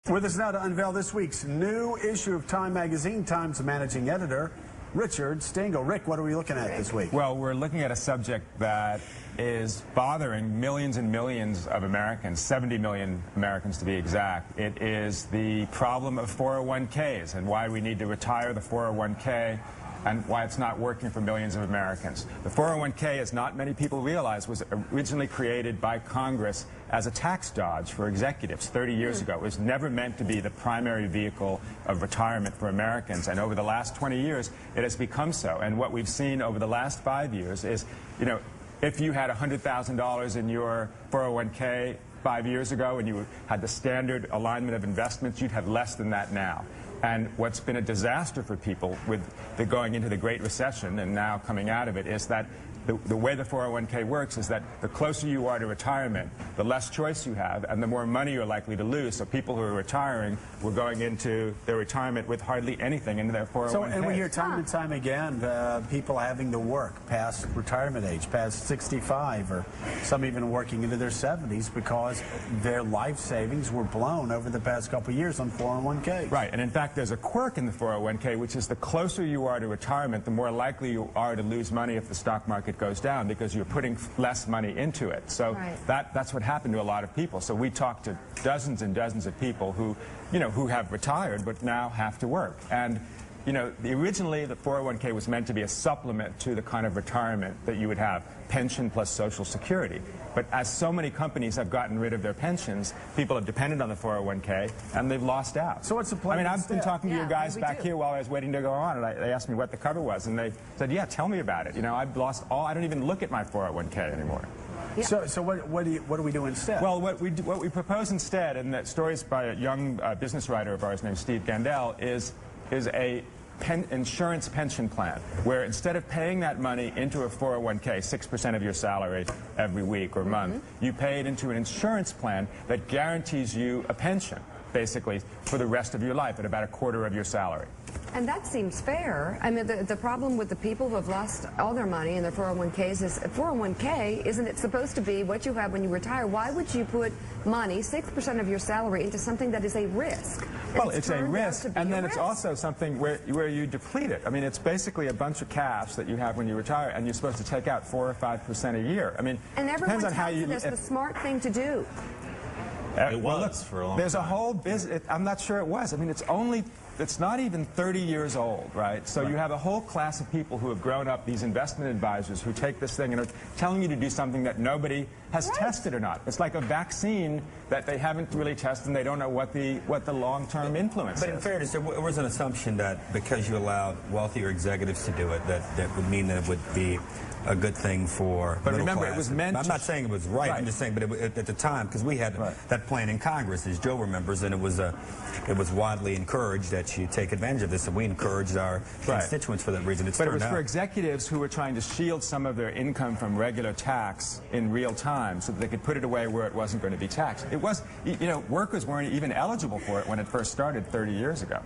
With us now to unveil this week's new issue of Time magazine, Time's managing editor, Richard Stengel. Rick, what are we looking at this week? Well, we're looking at a subject that is bothering millions and millions of Americans, 70 million Americans to be exact. It is the problem of 401ks and why we need to retire the 401k and why it's not working for millions of Americans. The 401k, as not many people realize, was originally created by Congress as a tax dodge for executives 30 years ago. It was never meant to be the primary vehicle of retirement for Americans, and over the last 20 years, it has become so. And what we've seen over the last 5 years is, you know, if you had $100,000 in your 401k 5 years ago and you had the standard alignment of investments, you'd have less than that now. And what's been a disaster for people with the going into the Great Recession and now coming out of it is that the way the 401k works is that the closer you are to retirement, the less choice you have and the more money you're likely to lose. So people who are retiring were going into their retirement with hardly anything in their 401k. So, and we hear time and time again, people having to work past retirement age, past 65, or some even working into their 70s because their life savings were blown over the past couple of years on 401ks. Right, and in fact there's a quirk in the 401k, which is the closer you are to retirement, the more likely you are to lose money if the stock market goes down because you're putting less money into it. So that's what happened to a lot of people. So we talked to dozens and dozens of people who, you know, who have retired but now have to work. And you know, originally the 401k was meant to be a supplement to the kind of retirement that you would have, pension plus Social Security. But as so many companies have gotten rid of their pensions, people have depended on the 401k and they've lost out. So what's the plan? I mean, I've been talking to you guys back here while I was waiting to go on, and they asked me what the cover was, and they said, yeah, tell me about it. You know, I've lost all, I don't even look at my 401k anymore. Yeah. So what do we do instead? Well, what we propose instead, and that story is by a young business writer of ours named Steve Gandel, is a insurance pension plan, where instead of paying that money into a 401k, 6% of your salary every week or month, you pay it into an insurance plan that guarantees you a pension, basically, for the rest of your life at about a quarter of your salary. And that seems fair. I mean, the problem with the people who have lost all their money in their 401ks is 401k, isn't it supposed to be what you have when you retire? Why would you put money, 6% of your salary, into something that is a risk? Well, it's a risk, and then it's also something where you deplete it. I mean, it's basically a bunch of cash that you have when you retire, and you're supposed to take out 4 or 5% a year. I mean, and everyone tells you that's the smart thing to do. It was for a long time. There's a whole business. I'm not sure it was. I mean, it's not even 30 years old, right? So you have a whole class of people who have grown up, these investment advisors, who take this thing and are telling you to do something that nobody has tested or not. It's like a vaccine that they haven't really tested, and they don't know what the long-term influence is. But in fairness, there was an assumption that because you allowed wealthier executives to do it, that would mean that it would be a good thing for But middle remember, class. it was meant I'm not saying it was right. I'm just saying, but at the time, because we had that plan in Congress, as Joe remembers, and it was widely encouraged that you take advantage of this, and we encouraged our constituents for that reason. But it was for executives who were trying to shield some of their income from regular tax in real time so that they could put it away where it wasn't going to be taxed. It was, you know, workers weren't even eligible for it when it first started 30 years ago.